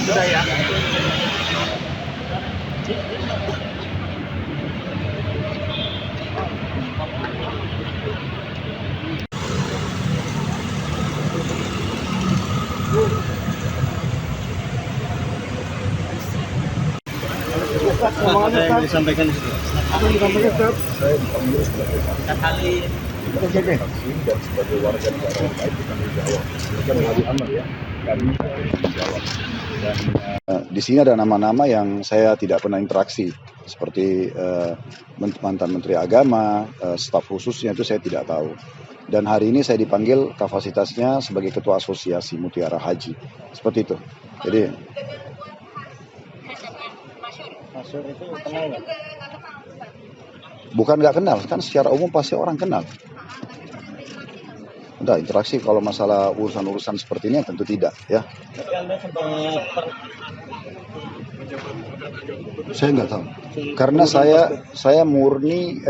sudah ya. Ada yang disampaikan di situ. Apa yang disampaikan, Ustaz? Saya dipanggil sebagai Kali saksi dan sebagai warga negara yang baik bertanggung jawab. Bukan wali amar ya, kami bertanggung jawab. Dan di sini ada nama-nama yang saya tidak pernah interaksi, seperti mantan Menteri Agama, staf khususnya itu saya tidak tahu. Dan hari ini saya dipanggil kapasitasnya sebagai Ketua Asosiasi Mutiara Haji, seperti itu. Jadi Masyur itu kenal nggak? bukan nggak kenal, kan secara umum pasti orang kenal. Udah interaksi kalau masalah urusan-urusan seperti ini tentu tidak ya. Tapi Anda sempat Saya nggak tahu. Karena saya murni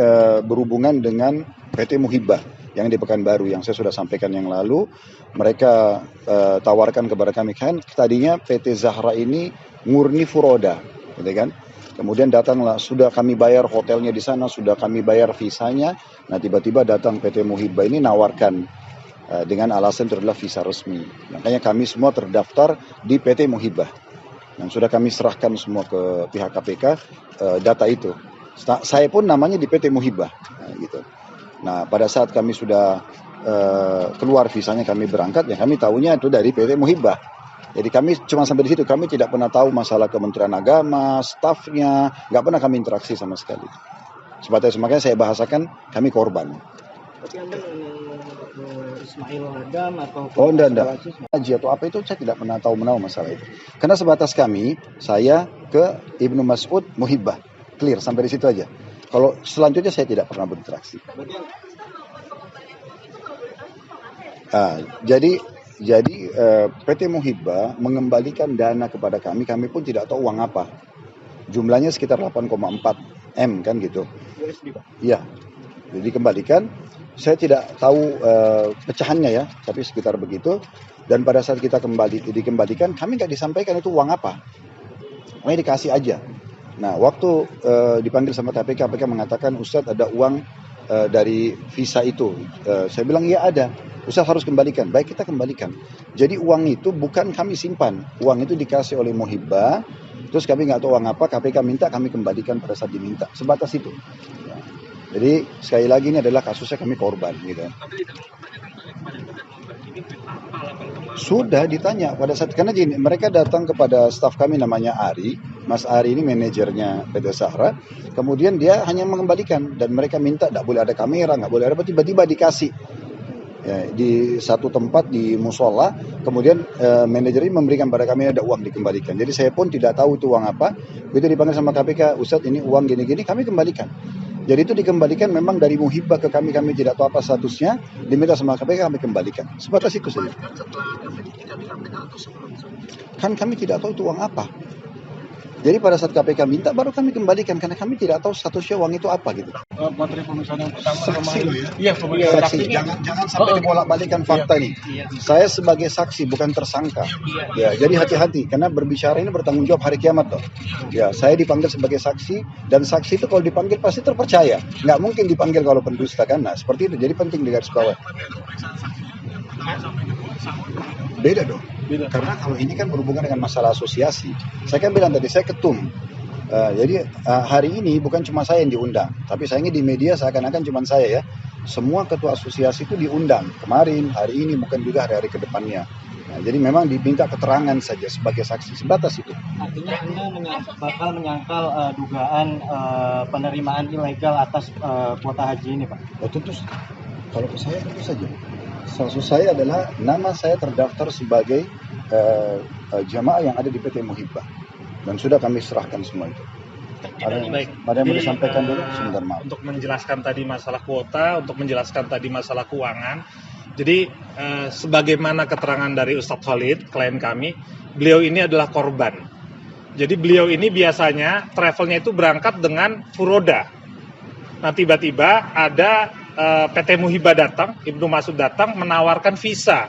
berhubungan dengan PT Muhibah yang di Pekanbaru yang saya sudah sampaikan yang lalu. Mereka tawarkan kepada kami, kan tadinya PT Zahra ini murni furoda, gitu kan? Kemudian datanglah, sudah kami bayar hotelnya di sana, sudah kami bayar visanya. Nah tiba-tiba datang PT Muhibah ini nawarkan dengan alasan itu adalah visa resmi. Makanya kami semua terdaftar di PT Muhibah. Dan sudah kami serahkan semua ke pihak KPK data itu. Saya pun namanya di PT Muhibah. Gitu. Nah pada saat kami sudah keluar visanya, kami berangkat, ya kami tahunya itu dari PT Muhibah. Jadi kami cuma sampai di situ, kami tidak pernah tahu masalah Kementerian Agama, stafnya, nggak pernah kami interaksi sama sekali. Sebatas makanya saya bahasakan kami korban. Tapi Anda Ismail Adam atau Enggak. Haji atau apa itu saya tidak pernah tahu masalah itu. Karena sebatas kami, saya ke Ibnu Mas'ud Muhibah. Clear, sampai di situ aja. Kalau selanjutnya saya tidak pernah berinteraksi. Jadi PT Muhibah mengembalikan dana kepada kami pun tidak tahu uang apa. Jumlahnya sekitar 8,4 M kan gitu. USD, Pak. Iya, jadi dikembalikan. Saya tidak tahu pecahannya ya, tapi sekitar begitu. Dan pada saat kita dikembalikan, kami nggak disampaikan itu uang apa. Kami dikasih aja. Nah, waktu dipanggil sama KPK mengatakan, Ustadz ada uang dari visa itu. Saya bilang iya ada. Ustadz harus kembalikan. Baik, kita kembalikan. Jadi uang itu bukan kami simpan. Uang itu dikasih oleh Muhibah. Terus kami nggak tahu uang apa. KPK minta, kami kembalikan pada saat diminta. Sebatas itu. Ya. Jadi sekali lagi ini adalah kasusnya kami korban. Gitu. Sudah ditanya pada saat, karena gini, mereka datang kepada staf kami namanya Ari. Mas Ari ini manajernya PT Zahra. Kemudian dia hanya mengembalikan. Dan mereka minta tidak boleh ada kamera, nggak boleh ada apa, tiba-tiba dikasih. Ya, di satu tempat di musola, kemudian manajer ini memberikan pada kami ada uang dikembalikan. Jadi saya pun tidak tahu itu uang apa. Begitu dipanggil sama KPK, Ustadz ini uang gini-gini, kami kembalikan. Jadi itu dikembalikan memang dari Muhibah ke kami tidak tahu apa statusnya, diminta sama KPK kami kembalikan. Sebatas itu saja. Kan kami tidak tahu itu uang apa. Jadi pada saat KPK minta baru kami kembalikan karena kami tidak tahu statusnya uang itu apa gitu. Materi pemeriksaan yang pertama Saksi loh ya. Iya, Saksi. Jangan sampai dibolak-balikan fakta ini. Saya sebagai saksi bukan tersangka. Ya, jadi hati-hati karena berbicara ini bertanggung jawab hari kiamat toh. Ya, saya dipanggil sebagai saksi dan saksi itu kalau dipanggil pasti terpercaya. Nggak mungkin dipanggil kalau pendusta kan. Nah, seperti itu. Jadi penting di garis bawah. Beda dong. Karena kalau ini kan berhubungan dengan masalah asosiasi. Saya kan bilang tadi saya ketum. Jadi hari ini bukan cuma saya yang diundang, tapi sayangnya di media seakan-akan cuma saya ya. Semua ketua asosiasi itu diundang kemarin, hari ini, mungkin juga hari-hari ke depannya. Nah, jadi memang diminta keterangan saja sebagai saksi, sebatas itu. Artinya Anda bakal menyangkal dugaan penerimaan ilegal atas kuota haji ini, Pak? Oh, tentu. Kalau ke saya tentu saja. Status saya adalah nama saya terdaftar sebagai jamaah yang ada di PT Muhibah dan sudah kami serahkan semua itu. Ada yang mau disampaikan dulu sebentar, maaf. Untuk menjelaskan tadi masalah kuota, untuk menjelaskan tadi masalah keuangan. Jadi sebagaimana keterangan dari Ustadz Khalid, klien kami, beliau ini adalah korban. Jadi beliau ini biasanya travelnya itu berangkat dengan furoda. Nah tiba-tiba ada PT Muhibah datang, Ibnu Mas'ud datang menawarkan visa.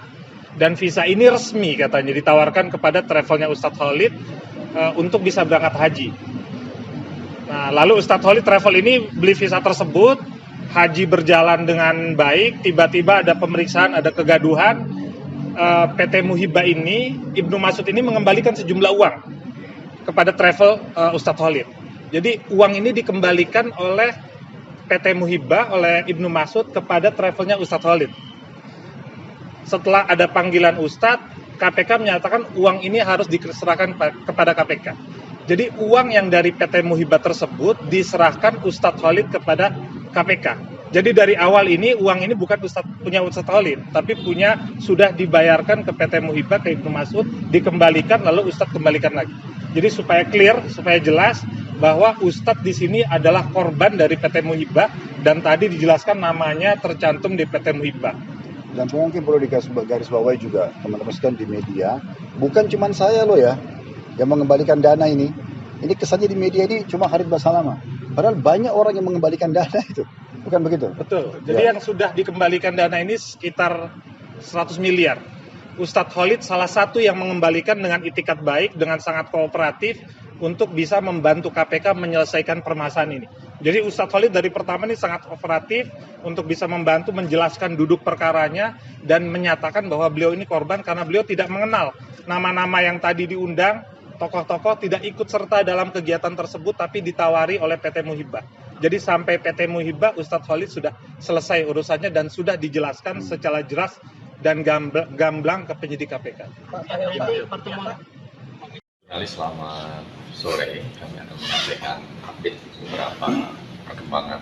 dan visa ini resmi katanya ditawarkan kepada travelnya Ustadz Khalid untuk bisa berangkat haji. Nah, lalu Ustadz Khalid travel ini beli visa tersebut, haji berjalan dengan baik, tiba-tiba ada pemeriksaan, ada kegaduhan. PT Muhibah ini, Ibnu Mas'ud ini mengembalikan sejumlah uang kepada travel Ustadz Khalid. Jadi uang ini dikembalikan oleh PT Muhibah, oleh Ibnu Mas'ud kepada travelnya Ustadz Khalid. Setelah ada panggilan Ustadz, KPK menyatakan uang ini harus diserahkan kepada KPK. Jadi uang yang dari PT Muhibah tersebut diserahkan Ustadz Khalid kepada KPK. Jadi dari awal ini uang ini bukan punya Ustadz Khalid, tapi sudah dibayarkan ke PT Muhibah, ke Ibnu Mas'ud, dikembalikan lalu Ustadz kembalikan lagi. Jadi supaya clear, supaya jelas bahwa Ustadz di sini adalah korban dari PT Muhibah dan tadi dijelaskan namanya tercantum di PT Muhibah. Dan mungkin perlu garis bawahi juga teman-teman sekalian di media, bukan cuma saya loh ya yang mengembalikan dana ini. Ini kesannya di media ini cuma Khalid Basalamah. Padahal banyak orang yang mengembalikan dana itu. Bukan begitu? Betul. Jadi yang sudah dikembalikan dana ini sekitar 100 miliar. Ustadz Khalid salah satu yang mengembalikan dengan itikat baik, dengan sangat kooperatif untuk bisa membantu KPK menyelesaikan permasalahan ini. Jadi Ustadz Khalid dari pertama ini sangat kooperatif untuk bisa membantu menjelaskan duduk perkaranya dan menyatakan bahwa beliau ini korban karena beliau tidak mengenal nama-nama yang tadi diundang, tokoh-tokoh tidak ikut serta dalam kegiatan tersebut tapi ditawari oleh PT Muhibah. Jadi sampai PT Muhibah, Ustadz Khalid sudah selesai urusannya dan sudah dijelaskan secara jelas dan gamblang ke penyidik KPK. Selamat sore, kami akan menyampaikan update beberapa perkembangan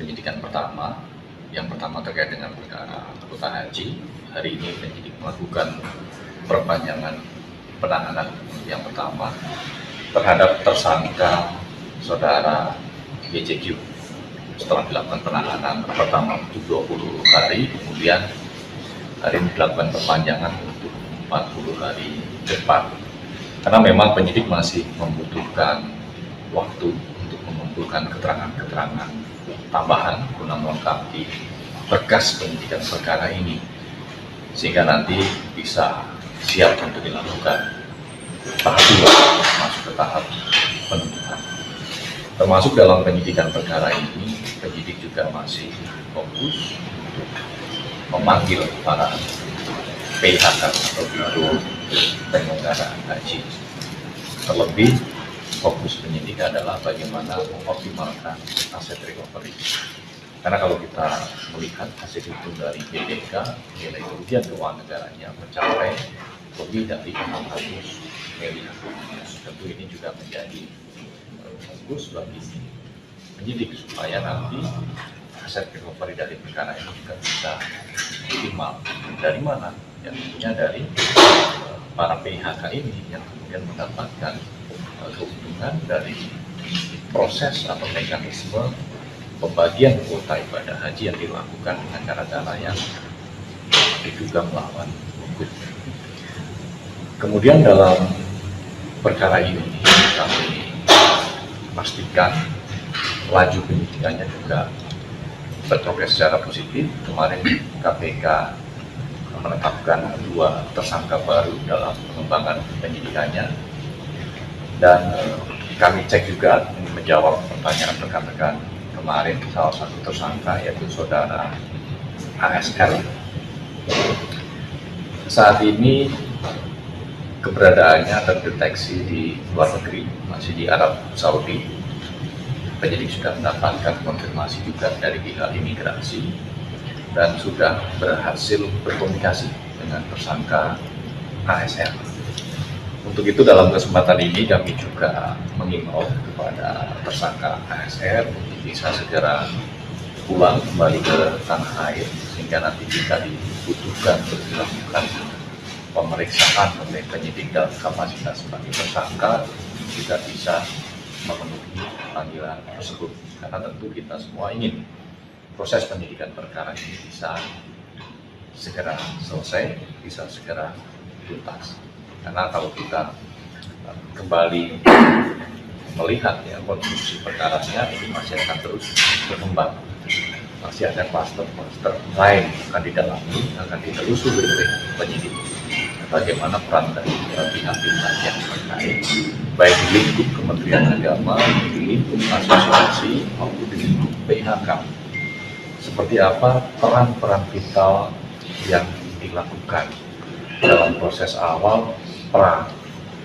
penyidikan pertama. Yang pertama terkait dengan perkara kuota haji. Hari ini penyidik melakukan perpanjangan penanganan yang pertama terhadap tersangka saudara GCQ. Setelah dilakukan penanganan pertama untuk 20 hari, kemudian hari ini dilakukan perpanjangan untuk 40 hari ke depan. Karena memang penyidik masih membutuhkan waktu untuk mengumpulkan keterangan-keterangan tambahan guna melengkapi berkas penyidikan perkara ini, sehingga nanti bisa siap untuk dilakukan tahap 2 masuk ke tahap penuntutan. Termasuk dalam penyidikan perkara ini, penyidik juga masih fokus untuk memanggil para PHK atau biro penyelenggara haji. Terlebih, fokus penyidik adalah bagaimana mengoptimalkan aset recovery. Karena kalau kita melihat hasil hitung dari BPK, nilai kerugian keuangan negaranya mencapai lebih dari 600 miliar. Tentu ini juga menjadi bagus bagi penyidik supaya nanti aset recovery dari perkara ini juga bisa optimal. Dari mana? Ya tentunya dari para PHK ini yang kemudian mendapatkan keuntungan dari proses atau mekanisme pembagian kuota ibadah haji yang dilakukan dengan cara-cara yang diduga melawan hukum. Kemudian dalam perkara ini kami pastikan laju penyidikannya juga berprogres secara positif. Kemarin KPK menetapkan 2 tersangka baru dalam pengembangan penyidikannya, dan kami cek juga menjawab pertanyaan rekan-rekan kemarin salah satu tersangka yaitu saudara ASR. Saat ini keberadaannya terdeteksi di luar negeri, masih di Arab Saudi. Penyidik sudah mendapatkan konfirmasi juga dari pihak imigrasi dan sudah berhasil berkomunikasi dengan tersangka ASR. Untuk itu dalam kesempatan ini kami juga mengimbau kepada tersangka ASR untuk bisa segera pulang kembali ke tanah air, sehingga nanti jika dibutuhkan untuk dilakukan pemeriksaan oleh penyidik dalam kapasitas sebagai tersangka juga bisa memenuhi panggilan tersebut. Karena tentu kita semua ingin proses penyidikan perkara ini bisa segera selesai, bisa segera tuntas. Karena kalau kita kembali melihat ya konstruksi perkaranya ini masih akan terus berkembang. masih ada kluster-kluster lain akan didalami, akan ditelusuri oleh penyidik. Bagaimana peran dari pihak-pihak yang terkait, baik di lingkup Kementerian Agama, di lingkup asosiasi, maupun di lingkup PHK. Seperti apa peran-peran vital yang dilakukan dalam proses awal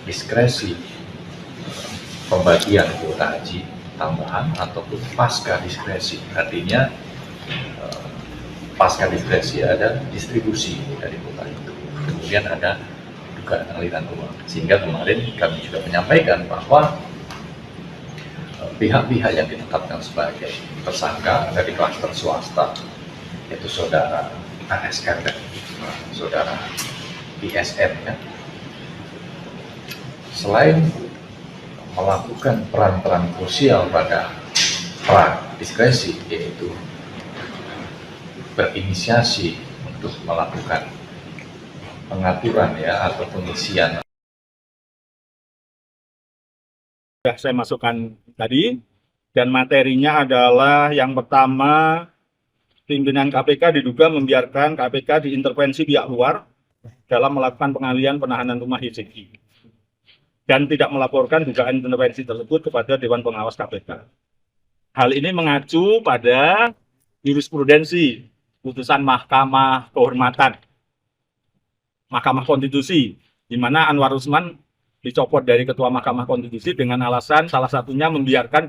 diskresi pembagian kuota haji tambahan ataupun pasca diskresi. Artinya pasca diskresi ada distribusi dari kuota itu. Kemudian ada dugaan aliran uang. Sehingga kemarin kami juga menyampaikan bahwa pihak-pihak yang ditetapkan sebagai tersangka dari klaster swasta, yaitu saudara ASR dan saudara ISM, ya, selain melakukan peran-peran krusial pada diskresi, yaitu berinisiasi untuk melakukan pengaturan ya atau pengisian. Sudah saya masukkan tadi, dan materinya adalah yang pertama, pimpinan KPK diduga membiarkan KPK diintervensi pihak luar dalam melakukan pengalihan penahanan rumah YCK dan tidak melaporkan dugaan intervensi tersebut kepada Dewan Pengawas KPK. Hal ini mengacu pada jurisprudensi putusan Mahkamah Kehormatan Mahkamah Konstitusi, di mana Anwar Usman dicopot dari Ketua Mahkamah Konstitusi dengan alasan salah satunya membiarkan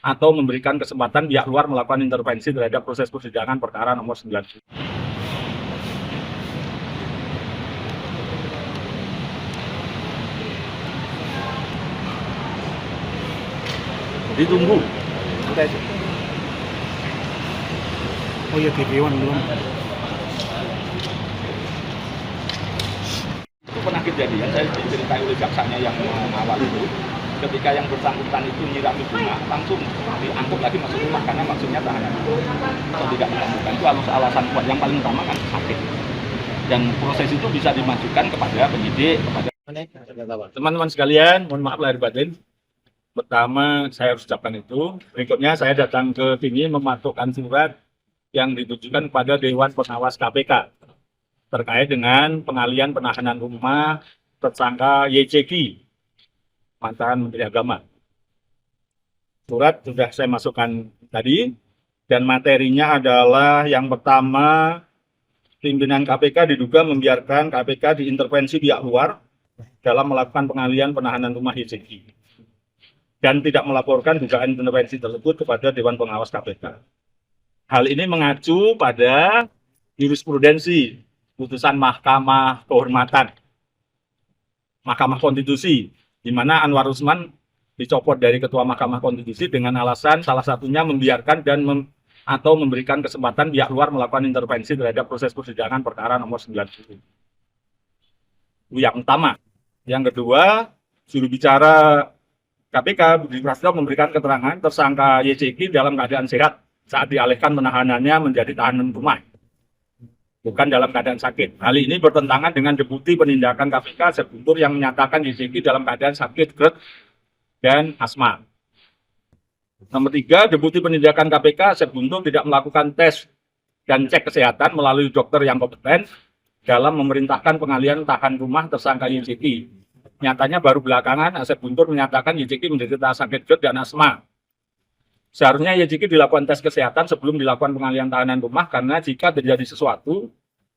atau memberikan kesempatan pihak luar melakukan intervensi terhadap proses persidangan perkara nomor 90. Ditunggu. Oh iya, TV One belum. Itu pernah kejadian, saya diceritai oleh jaksanya yang awal itu, ketika yang bersangkutan itu nyirami bunga, langsung diangkut lagi masuk rumah karena maksudnya tahanan atau tidak menemukan. Itu alasan kuat. Yang paling utama kan sakit, dan proses itu bisa dimajukan kepada penyidik, kepada teman-teman sekalian. Mohon maaf lahir batin. Pertama, saya harus ucapkan itu. Berikutnya, saya datang ke sini memasukkan surat yang ditujukan kepada Dewan Pengawas KPK terkait dengan pengalihan penahanan rumah tersangka YCK, mantan Menteri Agama. Surat sudah saya masukkan tadi, dan materinya adalah yang pertama, pimpinan KPK diduga membiarkan KPK diintervensi pihak luar dalam melakukan pengalihan penahanan rumah YCK dan tidak melaporkan dugaan intervensi tersebut kepada Dewan Pengawas KPK. Hal ini mengacu pada jurisprudensi putusan Mahkamah Kehormatan Mahkamah Konstitusi, di mana Anwar Usman dicopot dari Ketua Mahkamah Konstitusi dengan alasan salah satunya membiarkan atau memberikan kesempatan pihak luar melakukan intervensi terhadap proses persidangan perkara nomor 90. Yang pertama. Yang kedua, juru bicara KPK Budi Prasetyo memberikan keterangan tersangka YCK dalam keadaan sehat saat dialihkan penahanannya menjadi tahanan rumah, bukan dalam keadaan sakit. Hal ini bertentangan dengan Deputi Penindakan KPK Asep Guntur yang menyatakan YCK dalam keadaan sakit, GERD, dan asma. Nomor 3, Deputi Penindakan KPK Asep Guntur tidak melakukan tes dan cek kesehatan melalui dokter yang kompeten dalam memerintahkan pengalihan tahan rumah tersangka YCK. Nyatanya baru belakangan Asep Guntur menyatakan YCK menderita sakit GERD dan asma. Seharusnya YCK dilakukan tes kesehatan sebelum dilakukan pengalihan tahanan rumah, karena jika terjadi sesuatu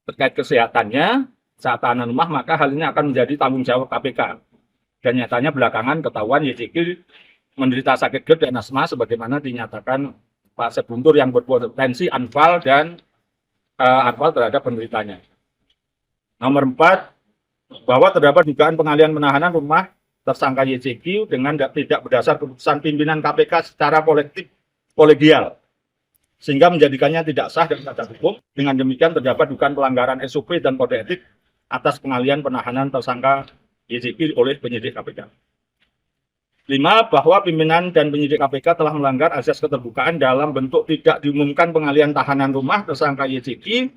terkait kesehatannya saat tahanan rumah, maka hal ini akan menjadi tanggung jawab KPK. Dan nyatanya belakangan ketahuan YCK menderita sakit GERD dan asma sebagaimana dinyatakan Pak Asep Guntur yang berpotensi anfal dan anfal terhadap penderitanya. Nomor 4, bahwa terdapat dugaan pengalihan penahanan rumah tersangka YCK dengan tidak berdasar keputusan pimpinan KPK secara kolegial, sehingga menjadikannya tidak sah dan cacat hukum. Dengan demikian terdapat dugaan pelanggaran SOP dan kode etik atas pengalihan penahanan tersangka YCK oleh penyidik KPK. 5, bahwa pimpinan dan penyidik KPK telah melanggar asas keterbukaan dalam bentuk tidak diumumkan pengalihan tahanan rumah tersangka YCK,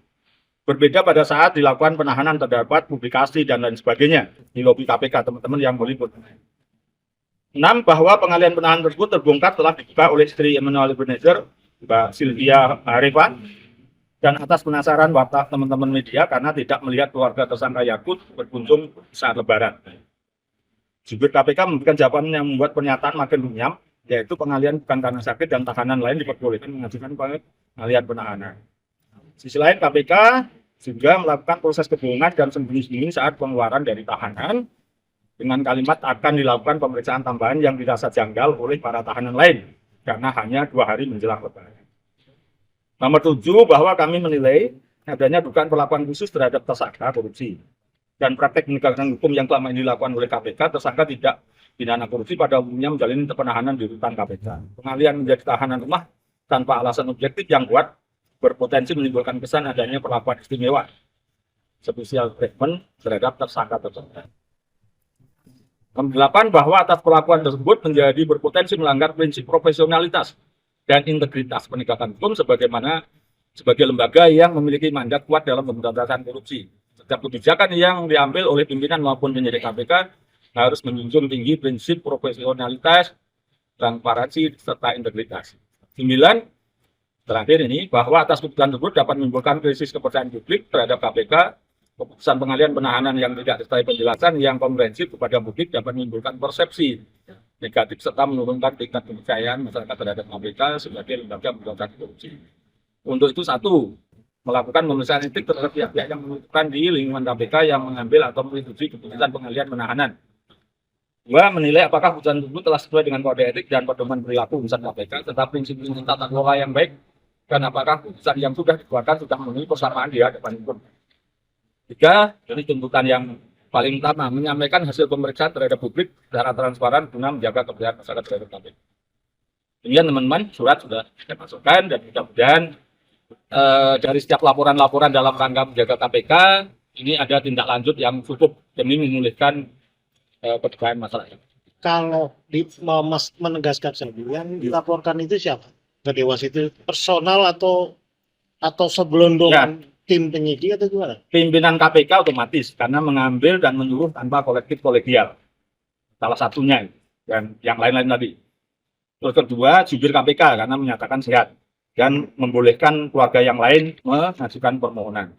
berbeda pada saat dilakukan penahanan terdapat publikasi dan lain sebagainya di lobi KPK, teman-teman yang meliput. 6, bahwa pengalihan penahanan tersebut terbongkar telah dibuka oleh istri Emmanuel Ebenezer Mbak Sylvia Arifah, dan atas penasaran watak teman-teman media karena tidak melihat keluarga tersangka Yakut berkunjung saat Lebaran. Jubir KPK memberikan jawaban yang membuat pernyataan makin runyam, yaitu pengalihan bukan karena sakit dan tahanan lain diperbolehkan mengajukan pengalihan penahanan. Sisi lain, KPK juga melakukan proses kebohongan dan sembunyi-sembunyi saat pengeluaran dari tahanan dengan kalimat akan dilakukan pemeriksaan tambahan yang dirasa janggal oleh para tahanan lain karena hanya 2 hari menjelang Lebaran. Nomor 7, bahwa kami menilai adanya dugaan perlakuan khusus terhadap tersangka korupsi dan praktek penegakan hukum yang selama ini dilakukan oleh KPK. Tersangka tidak pidana korupsi pada umumnya menjalani penahanan di rutan KPK. Pengalihan menjadi tahanan rumah tanpa alasan objektif yang kuat berpotensi menimbulkan kesan adanya perlakuan istimewa special treatment terhadap tersangka tersebut. Nomor 8, bahwa atas perlakuan tersebut menjadi berpotensi melanggar prinsip profesionalitas dan integritas penegakan hukum sebagai lembaga yang memiliki mandat kuat dalam pemberantasan korupsi. Setiap kebijakan yang diambil oleh pimpinan maupun penyidik KPK harus menjunjung tinggi prinsip profesionalitas, transparansi, serta integritas. 9, terakhir ini, bahwa atas keputusan tersebut dapat menimbulkan krisis kepercayaan publik terhadap KPK. Keputusan pengalihan penahanan yang tidak disertai penjelasan yang komprehensif kepada publik dapat menimbulkan persepsi negatif serta menurunkan tingkat kepercayaan masyarakat terhadap KPK sebagai lembaga pemberantasan korupsi. Untuk itu, 1, melakukan pemeriksaan etik terhadap pihak-pihak yang menentukan di lingkungan KPK yang mengambil atau menyetujui keputusan pengalihan penahanan. 2, menilai apakah keputusan tersebut telah sesuai dengan kode etik dan pedoman perilaku urusan KPK serta prinsip-prinsip tata kelola yang baik, dan apakah keputusan yang sudah dikeluarkan sudah memenuhi persamaan di hadapan hukum. 3, ini tuntutan yang paling utama, menyampaikan hasil pemeriksaan terhadap publik secara transparan guna menjaga kepercayaan masyarakat terhadap KPK. Demikian teman-teman, surat sudah saya masukkan dan mudah-mudahan dari setiap laporan-laporan dalam rangka menjaga KPK ini ada tindak lanjut yang cukup demi memulihkan pekerjaan masyarakat. Kalau mau Mas menegaskan sendiri, yang dilaporkan itu siapa? Ke Dewas itu personal atau segelondongan tim penyidik atau gimana? Pimpinan KPK otomatis karena mengambil dan menyuruh tanpa kolektif kolegial. Salah satunya dan yang lain-lain tadi. Terus kedua, jubir KPK karena menyatakan sehat dan membolehkan keluarga yang lain mengajukan permohonan.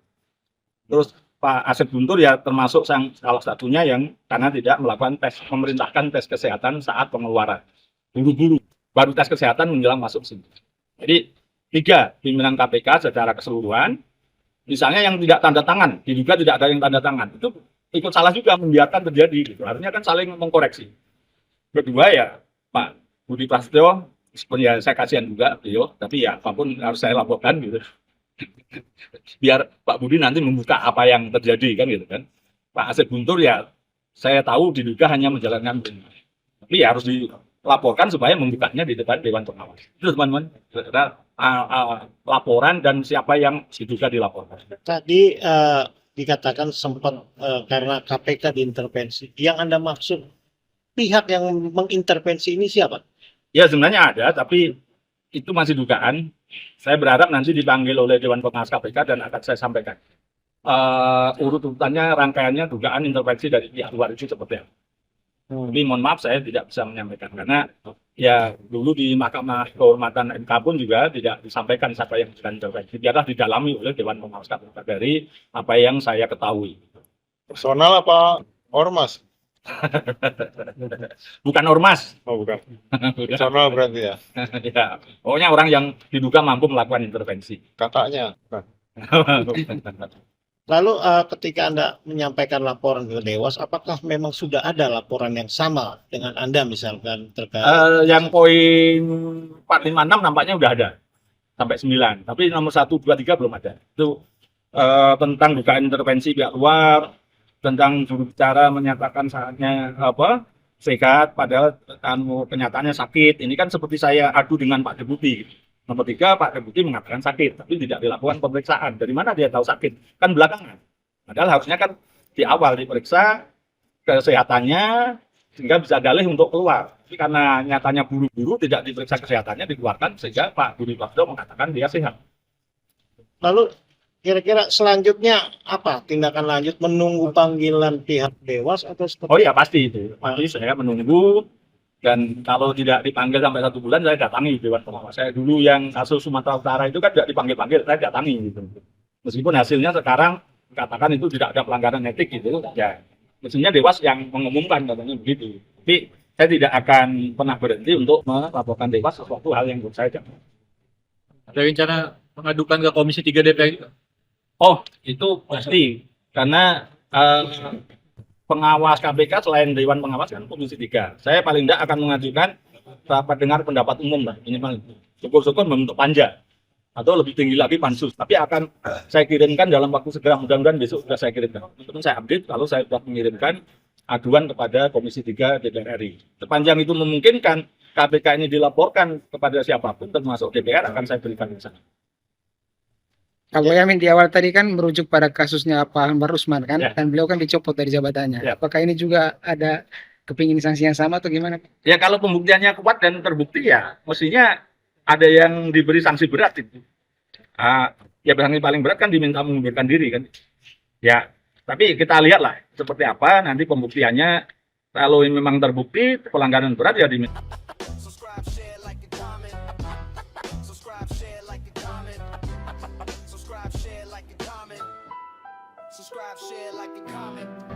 Terus Pak Asep Guntur ya termasuk salah satunya yang karena tidak melakukan tes, memerintahkan tes kesehatan saat pengeluaran. Buru-buru baru tes kesehatan menjelang masuk sini. Jadi 3, pimpinan KPK secara keseluruhan, misalnya yang tidak tanda tangan, diduga tidak ada yang tanda tangan, itu ikut salah juga membiarkan terjadi. Gitu. Artinya kan saling mengkoreksi. Kedua ya Pak Budi Prasetyo, sebenarnya saya kasihan juga beliau, tapi ya apapun harus saya laporkan gitu. Biar Pak Budi nanti membuka apa yang terjadi kan gitu kan. Pak Asep Guntur ya saya tahu diduga hanya menjalankan perintah. Tapi ya harus dilaporkan supaya membukanya di depan Dewan Pengawas. Itu teman-teman, laporan dan siapa yang diduga dilaporkan. Tadi dikatakan sempat karena KPK diintervensi. Yang Anda maksud pihak yang mengintervensi ini siapa? Ya sebenarnya ada, tapi itu masih dugaan. Saya berharap nanti dipanggil oleh Dewan Pengawas KPK dan akan saya sampaikan. Urut-urutannya, rangkaiannya dugaan intervensi dari pihak luar itu seperti apa. Tapi mohon maaf saya tidak bisa menyampaikan karena ya dulu di Mahkamah Kehormatan MK pun juga tidak disampaikan siapa yang sedang intervensi. Biarlah didalami oleh Dewan Pengawas KPK dari apa yang saya ketahui. Personal apa ormas? Bukan ormas. Oh bukan. Personal berarti ya. Ya, pokoknya orang yang diduga mampu melakukan intervensi. Kakaknya. Bukan. Lalu ketika Anda menyampaikan laporan ke Dewas, apakah memang sudah ada laporan yang sama dengan Anda misalkan terkait? Yang poin 456 nampaknya udah ada sampai 9, tapi nomor 1, 2, 3 belum ada. Itu tentang dugaan intervensi pihak luar, tentang juru bicara menyatakan saatnya sehat, padahal kenyataannya sakit. Ini kan seperti saya adu dengan Pak Deputi. Nomor 3, Pak Deputi mengatakan sakit, tapi tidak dilakukan pemeriksaan. Dari mana dia tahu sakit? Kan belakangan. Padahal harusnya kan di awal diperiksa kesehatannya, sehingga bisa dalih untuk keluar. Tapi karena nyatanya buru-buru tidak diperiksa kesehatannya, dikeluarkan, sehingga Pak Budi Prasetyo mengatakan dia sehat. Lalu kira-kira selanjutnya apa tindakan lanjut, menunggu panggilan pihak Dewas atau seperti? Oh iya pasti itu. Pasti saya menunggu Dan kalau tidak dipanggil sampai 1 bulan, saya datangi Dewan Pengawas. Saya dulu yang kasus Sumatera Utara itu kan tidak dipanggil-panggil, saya datangi gitu. Meskipun hasilnya sekarang katakan itu tidak ada pelanggaran etik gitu, ya mestinya Dewas yang mengumumkan katanya begitu. Tapi saya tidak akan pernah berhenti untuk melaporkan Dewas sesuatu hal yang menurut saya jangan. Ada rencana mengadukan ke Komisi 3 DPR juga? Oh, itu pasti. Karena pengawas KPK selain Dewan Pengawas kan Komisi 3. Saya paling tidak akan mengajukan rapat dengar pendapat umum lah. Minimal syukur-syukur membentuk panja. Atau lebih tinggi lagi pansus. Tapi akan saya kirimkan dalam waktu segera. Mudah-mudahan besok sudah saya kirimkan. Meskipun saya update kalau saya sudah mengirimkan aduan kepada Komisi 3 DPR RI. Sepanjang itu memungkinkan KPK ini dilaporkan kepada siapapun termasuk DPR akan saya berikan ke sana. Kalau Yamin di awal tadi kan merujuk pada kasusnya Pak Anwar Usman kan, Ya. dan beliau kan dicopot dari jabatannya. Ya. Apakah ini juga ada kepingin sanksi yang sama atau gimana? Ya kalau pembuktiannya kuat dan terbukti ya mestinya ada yang diberi sanksi berat itu. Ya sanksi paling berat kan diminta mengundurkan diri kan. Ya, tapi kita lihatlah seperti apa nanti pembuktiannya. Kalau memang terbukti pelanggaran berat ya diminta. Subscribe, share like a comment. Subscribe, share like a comment. Subscribe, share like a comment. Subscribe, share like a comment.